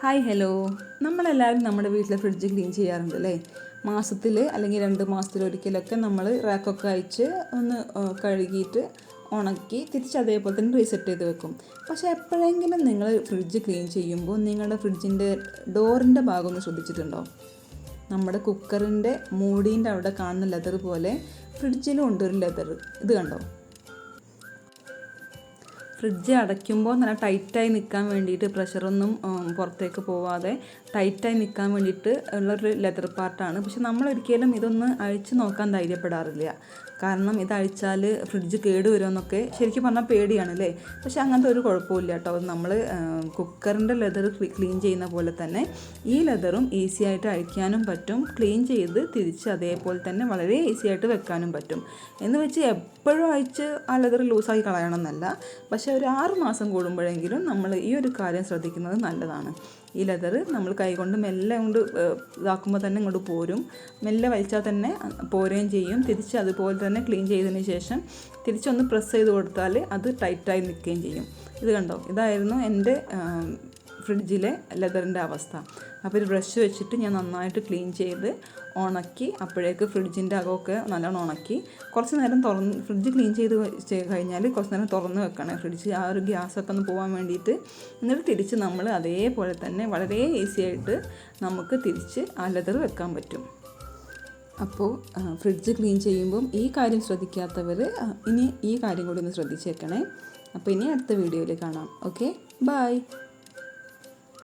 Hi hello. നമ്മളെല്ലാവരും നമ്മുടെ വീട്ടിലെ ഫ്രിഡ്ജ് ക്ലീൻ ചെയ്യാറുണ്ട് അല്ലേ? മാസത്തിൽ അല്ലെങ്കിൽ 2 മാസത്തിലൊരിക്കലൊക്കെ നമ്മൾ റാക്കൊക്കെ അയച്ച് ഒന്ന് കഴുകിയിട്ട് ഉണക്കി തിരിച്ച് അതേപോലെ തന്നെ റീസെറ്റ് ചെയ്ത് വെക്കും. പക്ഷേ എപ്പോഴെങ്കിലും നിങ്ങൾ ഫ്രിഡ്ജ് ക്ലീൻ ചെയ്യുമ്പോൾ നിങ്ങളുടെ ഫ്രിഡ്ജിൻ്റെ ഡോറിൻ്റെ ഭാഗം ഒന്ന് ശ്രദ്ധിച്ചിട്ടുണ്ടോ? നമ്മുടെ കുക്കറിൻ്റെ മൂടീൻ്റെ അവിടെ കാണുന്ന ലെതർ പോലെ ഫ്രിഡ്ജിലും ഉണ്ട് ഒരു ലെതർ. ഇത് കണ്ടോ? ഫ്രിഡ്ജ് അടയ്ക്കുമ്പോൾ നല്ല ടൈറ്റായി നിൽക്കാൻ വേണ്ടിയിട്ട് പ്രഷറൊന്നും പുറത്തേക്ക് പോവാതെ ടൈറ്റായി നിൽക്കാൻ വേണ്ടിയിട്ട് ഉള്ളൊരു ലെതർ പാർട്ടാണ്. പക്ഷെ നമ്മളൊരിക്കലും ഇതൊന്ന് അഴിച്ച് നോക്കാൻ ധൈര്യപ്പെടാറില്ല. കാരണം ഇത് അഴിച്ചാൽ ഫ്രിഡ്ജ് കേടുവരുമെന്നൊക്കെ ശരിക്കും പറഞ്ഞാൽ പേടിയാണ് അല്ലേ? പക്ഷെ അങ്ങനത്തെ ഒരു കുഴപ്പമില്ല കേട്ടോ. നമ്മൾ കുക്കറിൻ്റെ ലെതർ ക്ലീൻ ചെയ്യുന്ന പോലെ തന്നെ ഈ ലെതറും ഈസി ആയിട്ട് അഴിക്കാനും പറ്റും. ക്ലീൻ ചെയ്ത് തിരിച്ച് അതേപോലെ തന്നെ വളരെ ഈസി ആയിട്ട് വെക്കാനും പറ്റും. എന്ന് വെച്ച് എപ്പോഴും അഴിച്ച് ആ ലെതർ ലൂസാക്കി കളയണമെന്നല്ല. പക്ഷേ ഒരു 6 മാസം കൂടുമ്പോഴെങ്കിലും നമ്മൾ ഈ ഒരു കാര്യം ശ്രദ്ധിക്കുന്നത് നല്ലതാണ്. ഈ ലെതർ നമ്മൾ കൈകൊണ്ട് മെല്ലെ കൊണ്ട് ഇതാക്കുമ്പോൾ തന്നെ ഇങ്ങോട്ട് പോരും. മെല്ലെ വലിച്ചാൽ തന്നെ പോരുകയും ചെയ്യും. തിരിച്ച് അതുപോലെ തന്നെ ക്ലീൻ ചെയ്തതിന് ശേഷം തിരിച്ചൊന്ന് പ്രസ് ചെയ്ത് കൊടുത്താൽ അത് ടൈറ്റായി നിൽക്കുകയും ചെയ്യും. ഇത് കണ്ടോ? ഇതായിരുന്നു എൻ്റെ ഫ്രിഡ്ജിലെ ലെതറിൻ്റെ അവസ്ഥ. അപ്പോൾ ഒരു ബ്രഷ് വെച്ചിട്ട് ഞാൻ നന്നായിട്ട് ക്ലീൻ ചെയ്ത് ഉണക്കി. അപ്പോഴേക്ക് ഫ്രിഡ്ജിൻ്റെ അകമൊക്കെ നല്ലോണം ഉണക്കി. കുറച്ച് നേരം ഫ്രിഡ്ജ് ക്ലീൻ ചെയ്ത് കഴിഞ്ഞാൽ കുറച്ച് നേരം തുറന്ന് വെക്കണം. ഫ്രിഡ്ജ് ആ ഒരു ഗ്യാസൊക്കെ ഒന്ന് പോകാൻ വേണ്ടിയിട്ട്. എന്നിട്ട് തിരിച്ച് നമ്മൾ അതേപോലെ തന്നെ വളരെ ഈസി ആയിട്ട് നമുക്ക് തിരിച്ച് ആ ലെതർ വെക്കാൻ പറ്റും. അപ്പോൾ ഫ്രിഡ്ജ് ക്ലീൻ ചെയ്യുമ്പം ഈ കാര്യം ശ്രദ്ധിക്കാത്തവർ ഇനി ഈ കാര്യം കൂടി ഒന്ന് ശ്രദ്ധിച്ചേക്കണേ. അപ്പോൾ ഇനി അടുത്ത വീഡിയോയിൽ കാണാം. Okay, by.